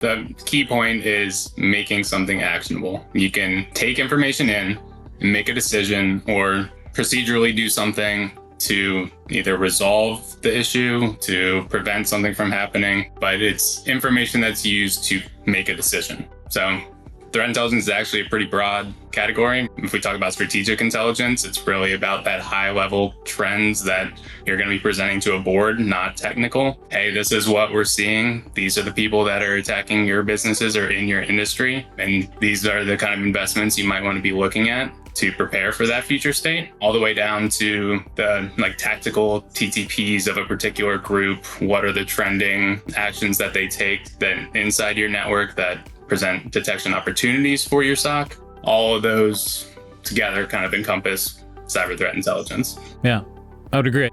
The key point is making something actionable. You can take information in and make a decision or procedurally do something to either resolve the issue, to prevent something from happening, but it's information that's used to make a decision. So threat intelligence is actually a pretty broad category. If we talk about strategic intelligence, it's really about that high-level trends that you're going to be presenting to a board, not technical. Hey, this is what we're seeing. These are the people that are attacking your businesses or in your industry, and these are the kind of investments you might want to be looking at to prepare for that future state, all the way down to the tactical TTPs of a particular group. What are the trending actions that they take that inside your network that present detection opportunities for your SOC? All of those together kind of encompass cyber threat intelligence. Yeah, I would agree.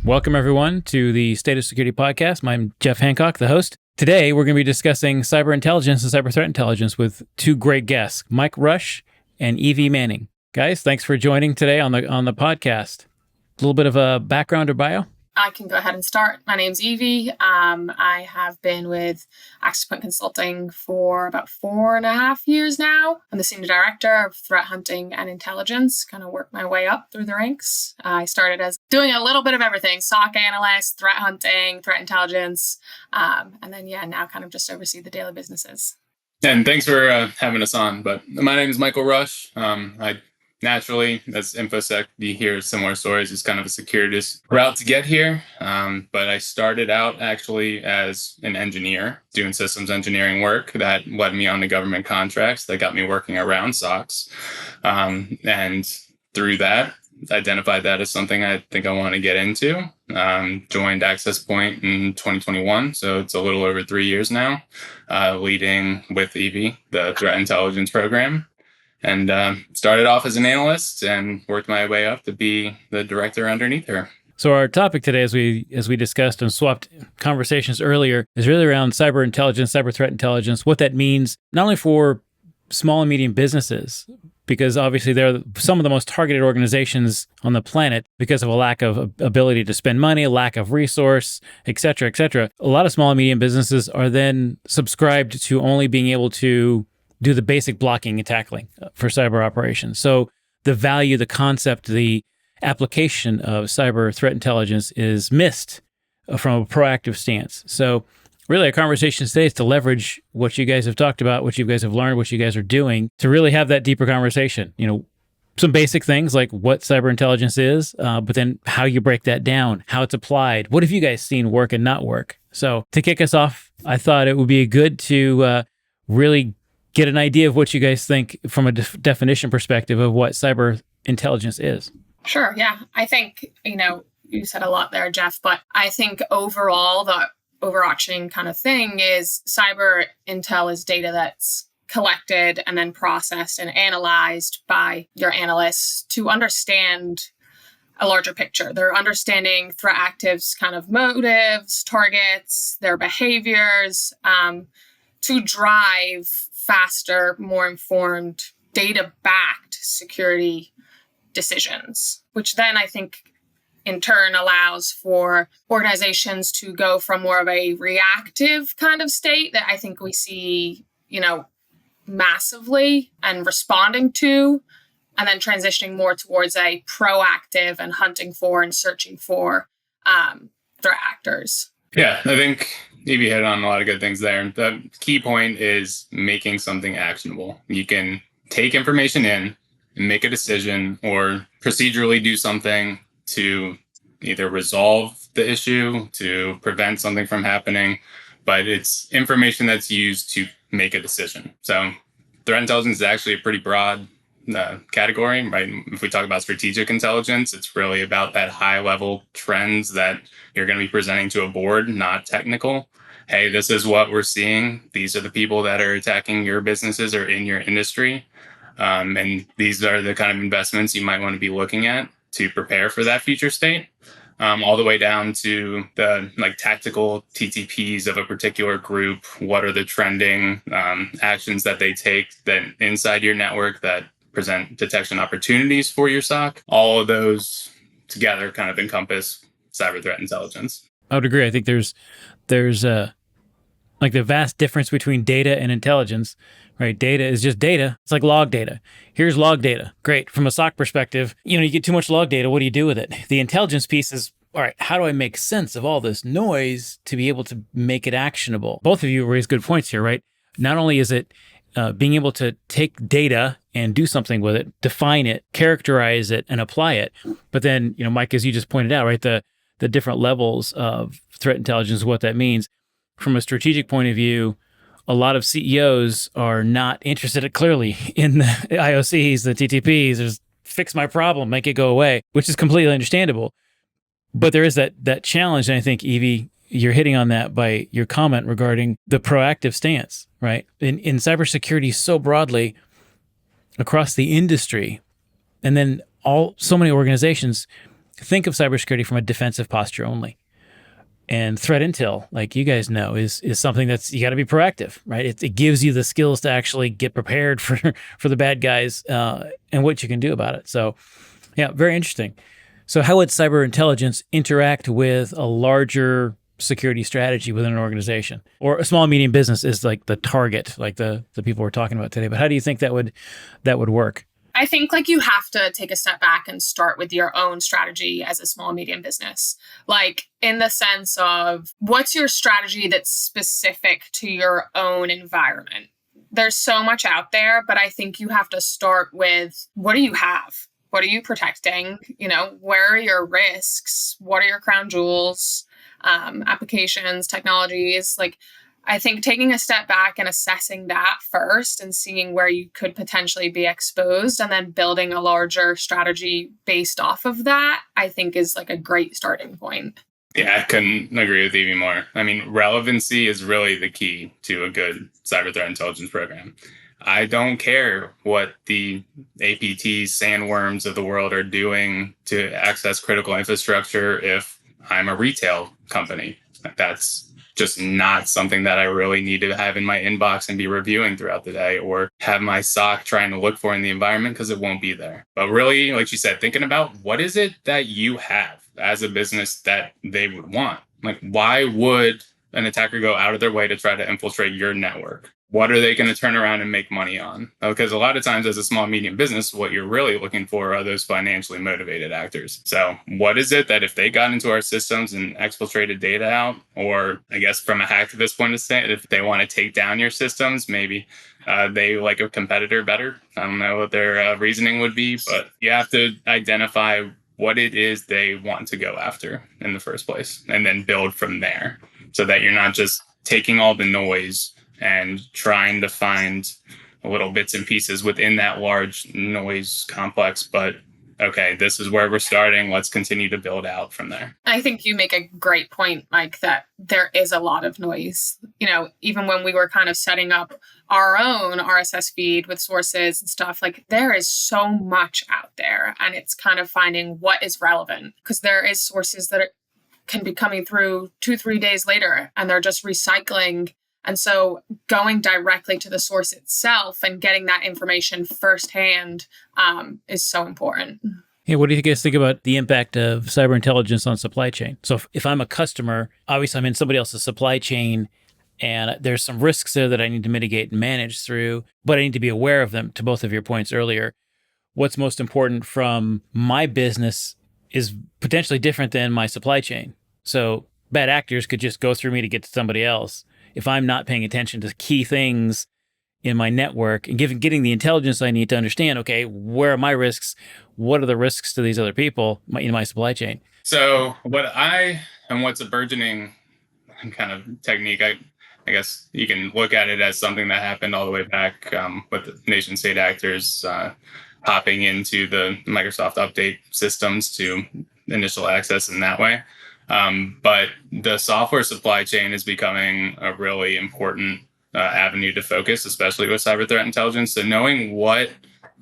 Welcome, everyone, to the State of Security podcast. I'm Jeff Hancock, the host. Today, we're going to be discussing cyber intelligence and cyber threat intelligence with two great guests, Mike Rush and Evie Manning. Guys, thanks for joining today on the podcast. A little bit of a background or bio? I can go ahead and start. My name's Evie. I have been with Access Point Consulting for about 4.5 years now. I'm the Senior Director of Threat Hunting and Intelligence, kind of worked my way up through the ranks. I started as doing a little bit of everything, SOC analyst, threat hunting, threat intelligence, and then, now kind of just oversee the daily businesses. And thanks for having us on. But my name is Michael Rush. I naturally, as InfoSec, you hear similar stories. It's kind of a circuitous route to get here. But I started out actually as an engineer doing systems engineering work that led me on to government contracts that got me working around SOCs. And through that, identified that as something I think I want to get into. Joined Access Point in 2021. So it's a little over 3 years now, leading with Evie, the threat intelligence program. And started off as an analyst and worked my way up to be the director underneath her. So our topic today, as we discussed and swapped conversations earlier, is really around cyber intelligence, cyber threat intelligence, what that means, not only for small and medium businesses, because obviously they're some of the most targeted organizations on the planet because of a lack of ability to spend money, a lack of resource, et cetera, et cetera. A lot of small and medium businesses are then subscribed to only being able to do the basic blocking and tackling for cyber operations. So the value, the concept, the application of cyber threat intelligence is missed from a proactive stance. So really our conversation today is to leverage what you guys have talked about, what you guys have learned, what you guys are doing to really have that deeper conversation. Some basic things like what cyber intelligence is, but then how you break that down, how it's applied. What have you guys seen work and not work? So to kick us off, I thought it would be good to really get an idea of what you guys think from a definition perspective of what cyber intelligence is. Sure. Yeah. I think, you said a lot there, Jeff, but I think overall, the overarching kind of thing is cyber intel is data that's collected and then processed and analyzed by your analysts to understand a larger picture. They're understanding threat actives' kind of motives, targets, their behaviors, to drive faster, more informed, data-backed security decisions, which then I think in turn allows for organizations to go from more of a reactive kind of state that I think we see, massively and responding to, and then transitioning more towards a proactive and hunting for and searching for threat actors. Yeah, I think Evie hit on a lot of good things there. The key point is making something actionable. You can take information in and make a decision or procedurally do something to either resolve the issue, to prevent something from happening, but it's information that's used to make a decision. So threat intelligence is actually a pretty broad category, right? If we talk about strategic intelligence, it's really about that high-level trends that you're going to be presenting to a board, not technical. Hey, this is what we're seeing. These are the people that are attacking your businesses or in your industry. And these are the kind of investments you might want to be looking at to prepare for that future state. all the way down to the like tactical TTPs of a particular group. What are the trending actions that they take that inside your network that present detection opportunities for your SOC? All of those together kind of encompass cyber threat intelligence. I would agree. I think there's like the vast difference between data and intelligence, right? Data is just data. It's like log data. Here's log data. Great. From a SOC perspective, you get too much log data. What do you do with it? The intelligence piece is, all right, how do I make sense of all this noise to be able to make it actionable? Both of you raise good points here, right? Not only is it being able to take data and do something with it, define it, characterize it, and apply it, but then, Mike, as you just pointed out, right, the different levels of threat intelligence, what that means. From a strategic point of view, a lot of CEOs are not interested clearly in the IOCs, the TTPs, just fix my problem, make it go away, which is completely understandable. But there is that challenge. And I think, Evie, you're hitting on that by your comment regarding the proactive stance, right? In cybersecurity so broadly across the industry, and then so many organizations think of cybersecurity from a defensive posture only. And threat intel, like you guys know, is something that's, you got to be proactive, right? It gives you the skills to actually get prepared for the bad guys and what you can do about it. So, yeah, very interesting. So how would cyber intelligence interact with a larger security strategy within an organization? Or a small, medium business is like the target, like the people we're talking about today. But how do you think that would work? I think you have to take a step back and start with your own strategy as a small, medium business. Like in the sense of what's your strategy that's specific to your own environment? There's so much out there, but I think you have to start with what do you have? What are you protecting? Where are your risks? What are your crown jewels, applications, technologies? I think taking a step back and assessing that first and seeing where you could potentially be exposed and then building a larger strategy based off of that, I think is a great starting point. Yeah, I couldn't agree with Evie more. I mean, relevancy is really the key to a good cyber threat intelligence program. I don't care what the APTs, sandworms of the world are doing to access critical infrastructure if I'm a retail company. That's just not something that I really need to have in my inbox and be reviewing throughout the day or have my SOC trying to look for in the environment because it won't be there. But really, like you said, thinking about what is it that you have as a business that they would want? Why would an attacker go out of their way to try to infiltrate your network? What are they going to turn around and make money on? Because a lot of times as a small, medium business, what you're really looking for are those financially motivated actors. So what is it that if they got into our systems and exfiltrated data out, or I guess from a hacktivist point of view, if they want to take down your systems, maybe they like a competitor better. I don't know what their reasoning would be, but you have to identify what it is they want to go after in the first place and then build from there so that you're not just taking all the noise and trying to find little bits and pieces within that large noise complex. But okay, this is where we're starting. Let's continue to build out from there. I think you make a great point, Mike, that there is a lot of noise. Even when we were kind of setting up our own RSS feed with sources and stuff, there is so much out there, and it's kind of finding what is relevant, because there is sources that can be coming through 2-3 days later and they're just recycling. And so going directly to the source itself and getting that information firsthand is so important. Yeah, what do you guys think about the impact of cyber intelligence on supply chain? So if I'm a customer, obviously I'm in somebody else's supply chain and there's some risks there that I need to mitigate and manage through, but I need to be aware of them, to both of your points earlier. What's most important from my business is potentially different than my supply chain. So bad actors could just go through me to get to somebody else. If I'm not paying attention to key things in my network and getting the intelligence I need to understand, okay, where are my risks? What are the risks to these other people in my supply chain? So what's a burgeoning kind of technique, I guess you can look at it as something that happened all the way back with the nation state actors hopping into the Microsoft update systems to initial access in that way. But the software supply chain is becoming a really important avenue to focus, especially with cyber threat intelligence. So knowing what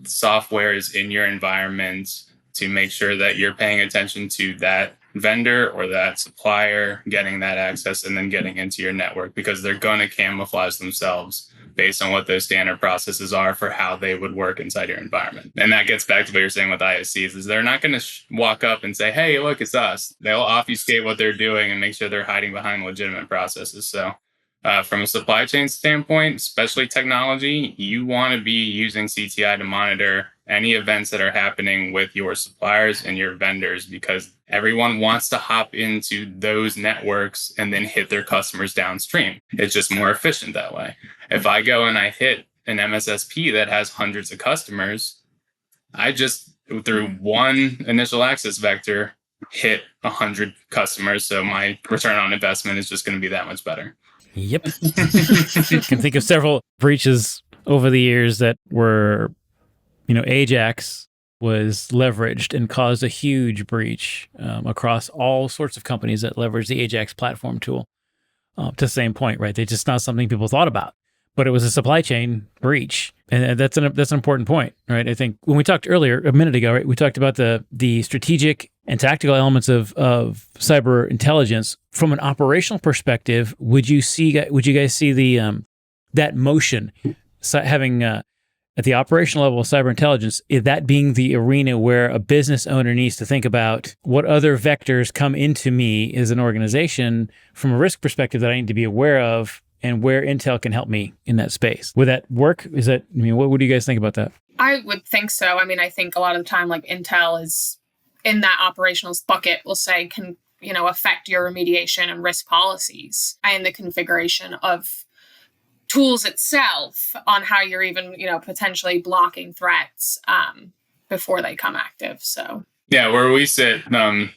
software is in your environment to make sure that you're paying attention to that vendor or that supplier getting that access and then getting into your network, because they're going to camouflage themselves based on what those standard processes are for how they would work inside your environment. And that gets back to what you're saying with IOCs, is they're not going to walk up and say, hey, look, it's us. They'll obfuscate what they're doing and make sure they're hiding behind legitimate processes. So from a supply chain standpoint, especially technology, you want to be using CTI to monitor any events that are happening with your suppliers and your vendors, because everyone wants to hop into those networks and then hit their customers downstream. It's just more efficient that way. If I go and I hit an MSSP that has hundreds of customers, I just, through one initial access vector, hit 100 customers. So my return on investment is just going to be that much better. Yep. I can think of several breaches over the years that were, Ajax was leveraged and caused a huge breach across all sorts of companies that leverage the Ajax platform tool. To the same point, right? It's just not something people thought about, but it was a supply chain breach, and that's an important point, right? I think when we talked earlier a minute ago, right, we talked about the strategic and tactical elements of cyber intelligence from an operational perspective. Would you guys see the that motion having at the operational level of cyber intelligence, is that being the arena where a business owner needs to think about what other vectors come into me as an organization from a risk perspective that I need to be aware of, and where Intel can help me in that space? Would that work? What do you guys think about that? I would think so. I think a lot of the time, like Intel is in that operational bucket, will say can, affect your remediation and risk policies and the configuration of tools itself on how you're even, potentially blocking threats before they come active. So yeah, where we sit,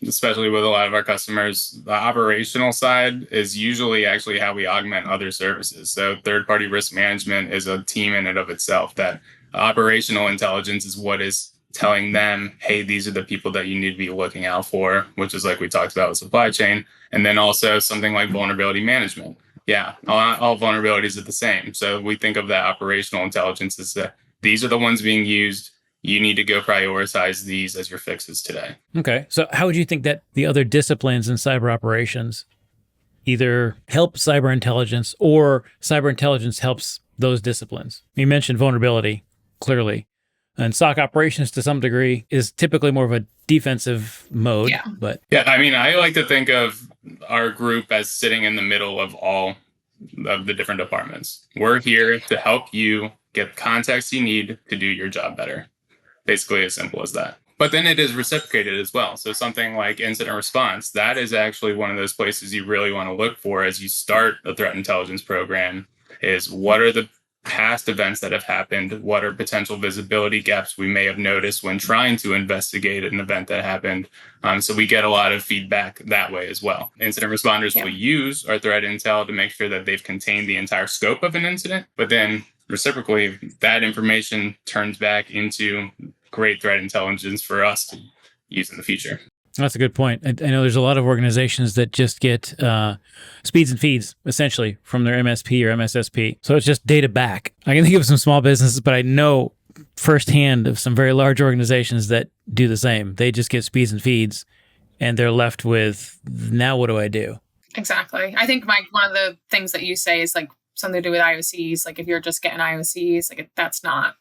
especially with a lot of our customers, the operational side is usually actually how we augment other services. So third-party risk management is a team in and of itself. That operational intelligence is what is telling them, hey, these are the people that you need to be looking out for, which is like we talked about with supply chain. And then also something like vulnerability management. Yeah, all vulnerabilities are the same. So we think of that operational intelligence as that these are the ones being used. You need to go prioritize these as your fixes today. Okay. So how would you think that the other disciplines in cyber operations either help cyber intelligence or cyber intelligence helps those disciplines? You mentioned vulnerability, clearly. And SOC operations to some degree is typically more of a defensive mode. Yeah. But I like to think of our group as sitting in the middle of all of the different departments. We're here to help you get context you need to do your job better. Basically as simple as that. But then it is reciprocated as well. So something like incident response, that is actually one of those places you really want to look for as you start a threat intelligence program, is what are the past events that have happened? What are potential visibility gaps we may have noticed when trying to investigate an event that happened? So we get a lot of feedback that way as well. Incident responders will use our threat intel to make sure that they've contained the entire scope of an incident, but then reciprocally, that information turns back into great threat intelligence for us to use in the future. That's a good point. I know there's a lot of organizations that just get speeds and feeds, essentially, from their MSP or MSSP. So it's just data back. I can think of some small businesses, but I know firsthand of some very large organizations that do the same. They just get speeds and feeds, and they're left with, now what do I do? Exactly. I think, Mike, one of the things that you say is like something to do with IOCs. Like if you're just getting IOCs, like that's not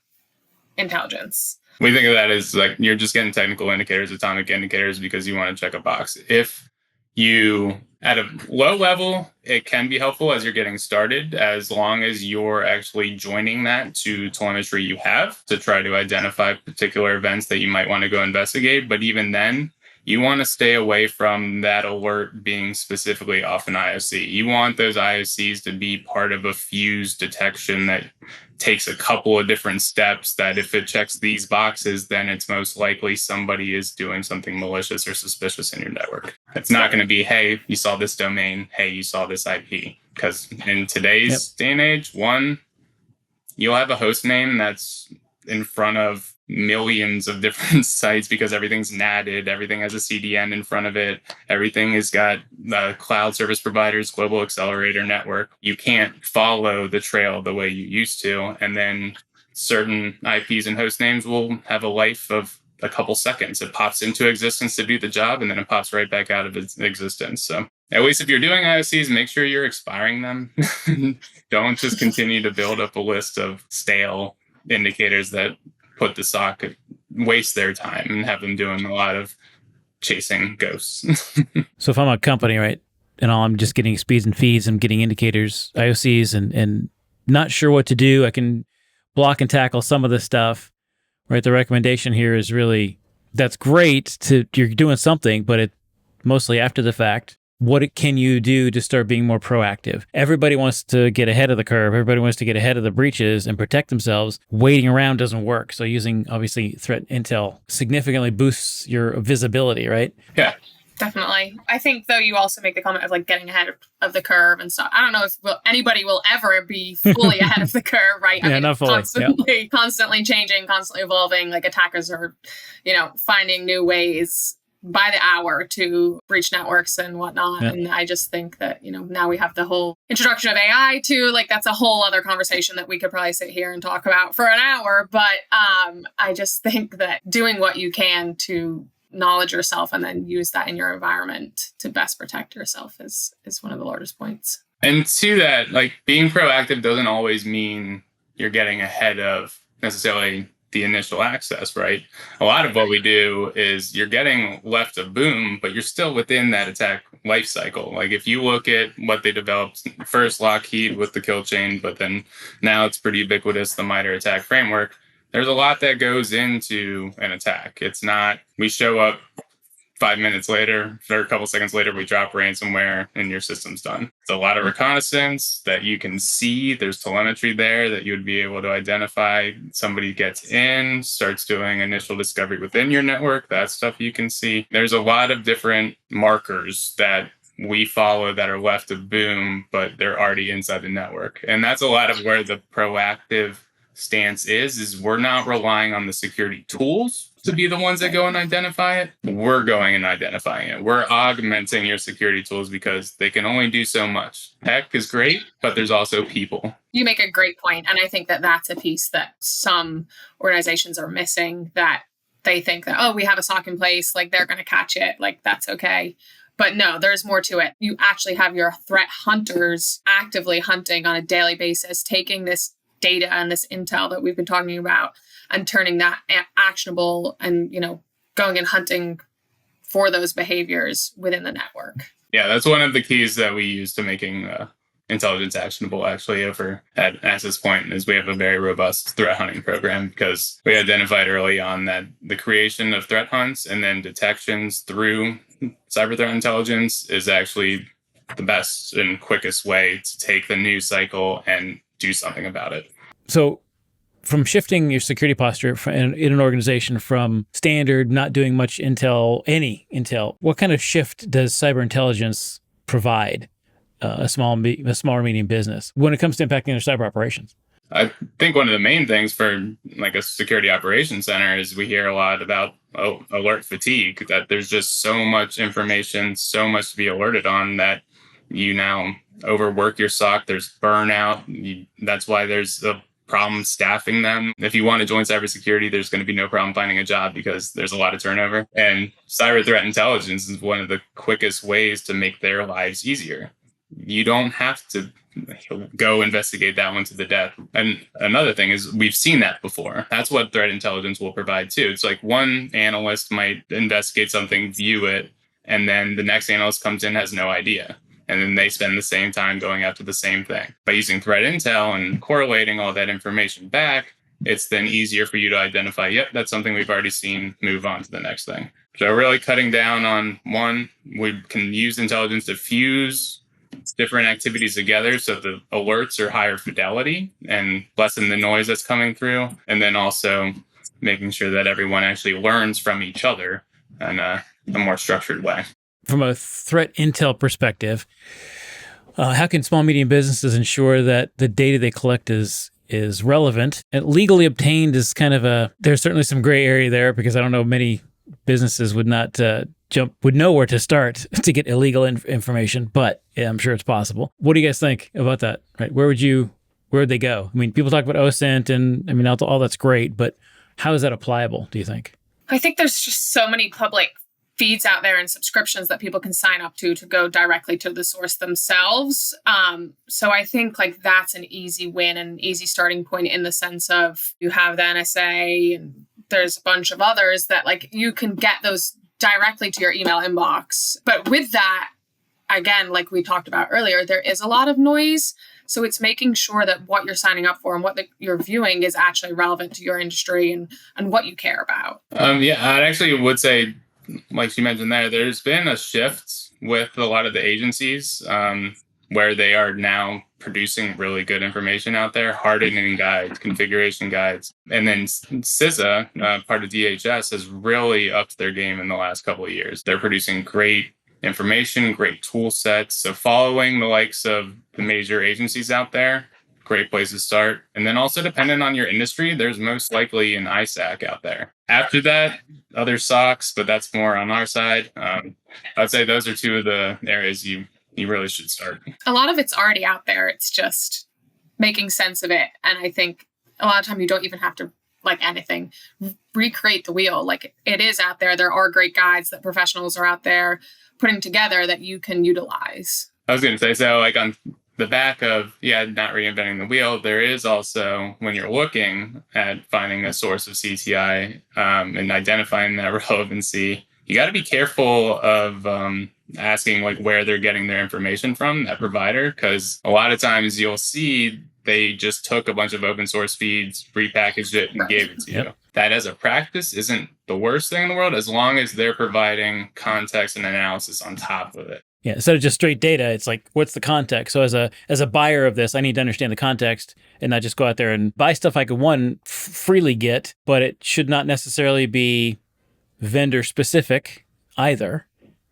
intelligence. We think of that as like you're just getting technical indicators, atomic indicators, because you want to check a box. If you, at a low level, it can be helpful as you're getting started, as long as you're actually joining that to telemetry you have to try to identify particular events that you might want to go investigate. But even then, you want to stay away from that alert being specifically off an IOC. You want those IOCs to be part of a fuse detection that takes a couple of different steps, that if it checks these boxes, then it's most likely somebody is doing something malicious or suspicious in your network. It's not going to be, hey, you saw this domain, hey, you saw this IP. Because in today's day and age, you'll have a host name that's in front of millions of different sites because everything's natted, everything has a CDN in front of it, everything has got the cloud service providers, global accelerator network. You can't follow the trail the way you used to. And then certain IPs and host names will have a life of a couple seconds. It pops into existence to do the job, and then it pops right back out of its existence. So at least if you're doing IOCs, make sure you're expiring them. Don't just continue to build up a list of stale indicators that put the SOC waste their time and have them doing a lot of chasing ghosts. So if I'm a company, right, and all I'm just getting speeds and feeds, I'm getting indicators, IOCs, and not sure what to do, I can block and tackle some of this stuff, right? The recommendation here is really, that's great you're doing something, but it mostly after the fact. What can you do to start being more proactive? Everybody wants to get ahead of the curve. Everybody wants to get ahead of the breaches and protect themselves. Waiting around doesn't work. So using, obviously, threat intel significantly boosts your visibility, right? Yeah. Definitely. I think, though, you also make the comment of like getting ahead of the curve and stuff. I don't know if anybody will ever be fully ahead of the curve, right? Yeah, not fully. Constantly changing, constantly evolving. Like attackers are, finding new ways by the hour to breach networks and whatnot. Yeah. And I just think that, now we have the whole introduction of AI too. Like that's a whole other conversation that we could probably sit here and talk about for an hour. But I just think that doing what you can to knowledge yourself and then use that in your environment to best protect yourself is one of the largest points. And to that, like being proactive doesn't always mean you're getting ahead of necessarily the initial access, right? A lot of what we do is you're getting left of boom, but you're still within that attack life cycle. Like if you look at what they developed first, Lockheed with the kill chain, but then now it's pretty ubiquitous, the MITRE attack framework. There's a lot that goes into an attack. It's not, we show up 5 minutes later, or a couple seconds later, we drop ransomware and your system's done. It's a lot of reconnaissance that you can see. There's telemetry there that you would be able to identify. Somebody gets in, starts doing initial discovery within your network. That stuff you can see. There's a lot of different markers that we follow that are left of boom, but they're already inside the network. And that's a lot of where the proactive stance is we're not relying on the security tools to be the ones that go and identify it. We're going and identifying it. We're augmenting your security tools because they can only do so much. Tech is great, but there's also people. You make a great point. And I think that that's a piece that some organizations are missing, that they think that, oh, we have a SOC in place, like they're going to catch it, like that's okay. But no, there's more to it. You actually have your threat hunters actively hunting on a daily basis, taking this data and this intel that we've been talking about and turning that actionable and, going and hunting for those behaviors within the network. Yeah, that's one of the keys that we use to making intelligence actionable actually over at Access Point is we have a very robust threat hunting program because we identified early on that the creation of threat hunts and then detections through cyber threat intelligence is actually the best and quickest way to take the news cycle and do something about it. So from shifting your security posture in an organization from standard, not doing much intel, any intel, what kind of shift does cyber intelligence provide a small or medium business when it comes to impacting their cyber operations? I think one of the main things for like a security operations center is we hear a lot about alert fatigue, that there's just so much information, so much to be alerted on that you now overwork your SOC. There's burnout. That's why there's a problem staffing them. If you want to join cybersecurity, there's going to be no problem finding a job because there's a lot of turnover. And cyber threat intelligence is one of the quickest ways to make their lives easier. You don't have to go investigate that one to the death. And another thing is we've seen that before. That's what threat intelligence will provide too. It's like one analyst might investigate something, view it, and then the next analyst comes in, has no idea. And then they spend the same time going after the same thing. By using threat intel and correlating all that information back, it's then easier for you to identify, yep, that's something we've already seen, move on to the next thing. So really cutting down on one, we can use intelligence to fuse different activities together so the alerts are higher fidelity and lessen the noise that's coming through. And then also making sure that everyone actually learns from each other in a more structured way. From a threat intel perspective, how can small, medium businesses ensure that the data they collect is relevant? And legally obtained is kind of there's certainly some gray area there because I don't know, many businesses would not would know where to start to get illegal information, but yeah, I'm sure it's possible. What do you guys think about that? Right? Where would they go? I mean, people talk about OSINT and I mean, all that's great, but how is that applicable, do you think? I think there's just so many public feeds out there and subscriptions that people can sign up to go directly to the source themselves. So I think like that's an easy win and an easy starting point in the sense of you have the NSA and there's a bunch of others that like you can get those directly to your email inbox. But with that, again, like we talked about earlier, there is a lot of noise. So it's making sure that what you're signing up for and what you're viewing is actually relevant to your industry and what you care about. Yeah, I actually would say, like you mentioned there's been a shift with a lot of the agencies where they are now producing really good information out there, hardening guides, configuration guides. And then CISA, part of DHS, has really upped their game in the last couple of years. They're producing great information, great tool sets. So following the likes of the major agencies out there, great place to start. And then also depending on your industry, there's most likely an ISAC out there. After that, other SOCs, but that's more on our side. I'd say those are two of the areas you really should start. A lot of it's already out there. It's just making sense of it. And I think a lot of time you don't even have to like anything, recreate the wheel. Like it is out there. There are great guides that professionals are out there putting together that you can utilize. I was going to say, so like on the back of, not reinventing the wheel, there is also, when you're looking at finding a source of CTI and identifying that relevancy, you got to be careful of asking like where they're getting their information from, that provider, because a lot of times you'll see they just took a bunch of open source feeds, repackaged it, and gave it to you. That as a practice isn't the worst thing in the world, as long as they're providing context and analysis on top of it. Yeah, instead of just straight data, it's like, what's the context? So as a buyer of this, I need to understand the context and not just go out there and buy stuff I could freely get, but it should not necessarily be vendor specific either,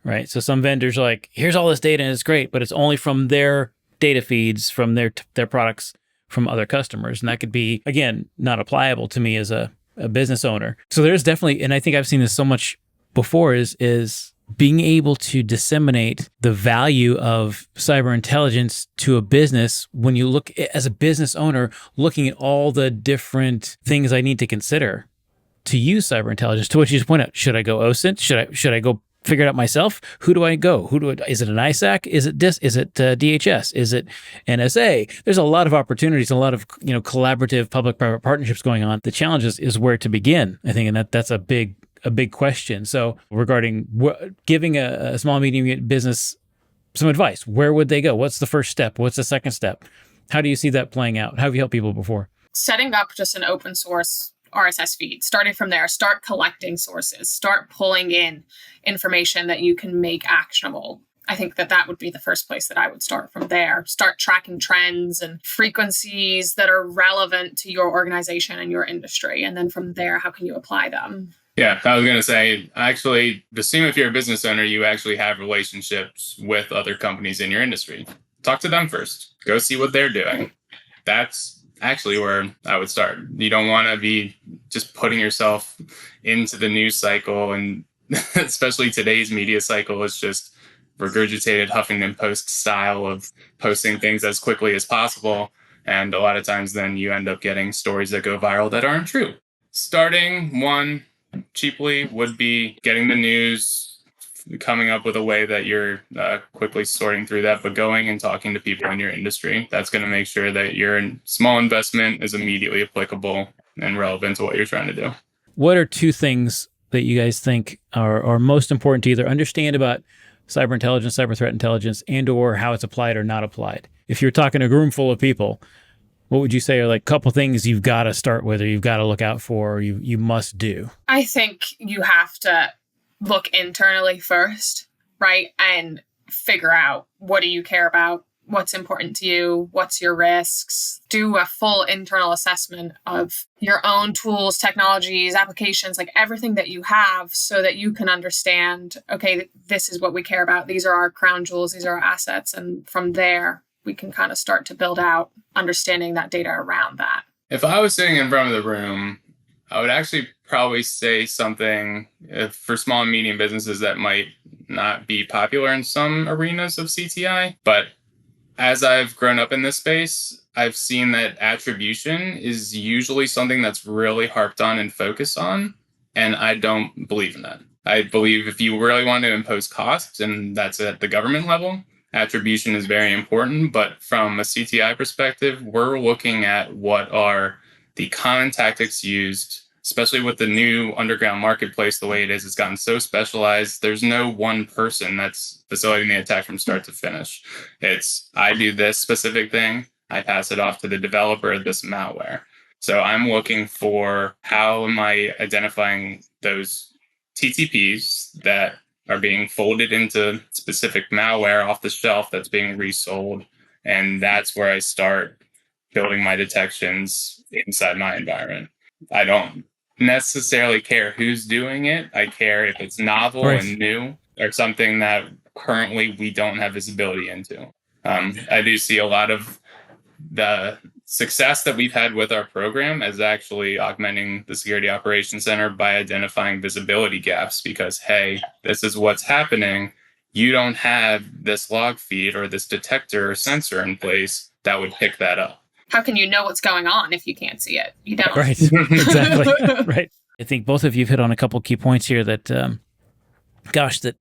right? So some vendors are like, here's all this data and it's great, but it's only from their data feeds, from their products from other customers. And that could be, again, not applicable to me as a business owner. So there's definitely, and I think I've seen this so much before, is being able to disseminate the value of cyber intelligence to a business when you look as a business owner, looking at all the different things I need to consider to use cyber intelligence. To what you just point out, should I go OSINT? Should I go figure it out myself? Who do I go? Is it an ISAC? Is it DHS? Is it NSA? There's a lot of opportunities, a lot of collaborative public-private partnerships going on. The challenge is where to begin, I think, and that's a big question. So regarding giving a small medium business some advice, where would they go? What's the first step? What's the second step? How do you see that playing out? How have you helped people before? Setting up just an open source RSS feed, starting from there, start collecting sources, start pulling in information that you can make actionable. I think that would be the first place that I would start from there. Start tracking trends and frequencies that are relevant to your organization and your industry. And then from there, how can you apply them? Yeah, I was going to say, actually, assume if you're a business owner, you actually have relationships with other companies in your industry. Talk to them first. Go see what they're doing. That's actually where I would start. You don't want to be just putting yourself into the news cycle, and especially today's media cycle is just regurgitated Huffington Post style of posting things as quickly as possible. And a lot of times then you end up getting stories that go viral that aren't true. Starting one cheaply would be getting the news, coming up with a way that you're quickly sorting through that, but going and talking to people in your industry. That's going to make sure that your small investment is immediately applicable and relevant to what you're trying to do. What are two things that you guys think are most important to either understand about cyber intelligence, cyber threat intelligence, and or how it's applied or not applied? If you're talking a room full of people, what would you say are like a couple things you've got to start with or you've got to look out for or you must do? I think you have to look internally first, right? And figure out, what do you care about? What's important to you? What's your risks? Do a full internal assessment of your own tools, technologies, applications, like everything that you have so that you can understand, okay, this is what we care about. These are our crown jewels. These are our assets. And from there, we can kind of start to build out understanding that data around that. If I was sitting in front of the room, I would actually probably say something for small and medium businesses that might not be popular in some arenas of CTI. But as I've grown up in this space, I've seen that attribution is usually something that's really harped on and focused on. And I don't believe in that. I believe if you really want to impose costs, and that's at the government level, attribution is very important. But from a CTI perspective, we're looking at what are the common tactics used, especially with the new underground marketplace the way it is. It's gotten so specialized. There's no one person that's facilitating the attack from start to finish. It's, I do this specific thing, I pass it off to the developer of this malware. So I'm looking for how am I identifying those TTPs that are being folded into specific malware off the shelf that's being resold. And that's where I start building my detections inside my environment. I don't necessarily care who's doing it. I care if it's novel and new or something that currently we don't have visibility into. I do see a lot of the success that we've had with our program is actually augmenting the Security Operations Center by identifying visibility gaps because, hey, this is what's happening. You don't have this log feed or this detector or sensor in place that would pick that up. How can you know what's going on if you can't see it? You don't. Right. Exactly. Right. I think both of you have hit on a couple key points here that, that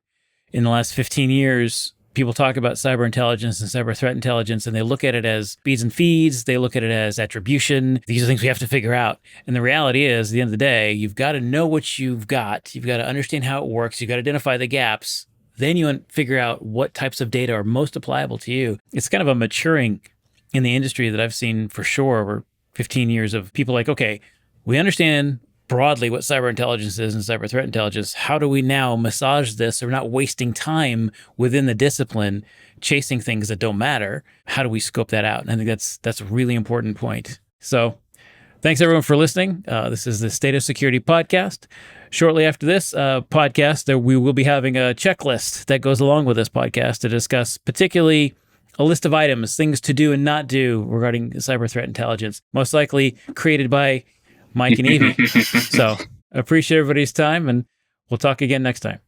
in the last 15 years, people talk about cyber intelligence and cyber threat intelligence, and they look at it as speeds and feeds. They look at it as attribution. These are things we have to figure out. And the reality is, at the end of the day, you've got to know what you've got. You've got to understand how it works. You've got to identify the gaps. Then you figure out what types of data are most applicable to you. It's kind of a maturing in the industry that I've seen for sure over 15 years of people like, okay, we understand broadly what cyber intelligence is and cyber threat intelligence. How do we now massage this so we're not wasting time within the discipline chasing things that don't matter? How do we scope that out? And I think that's a really important point. So thanks everyone for listening. This is the State of Security podcast. Shortly after this podcast, we will be having a checklist that goes along with this podcast to discuss particularly a list of items, things to do and not do regarding cyber threat intelligence, most likely created by Mike and Evie. So I appreciate everybody's time, and we'll talk again next time.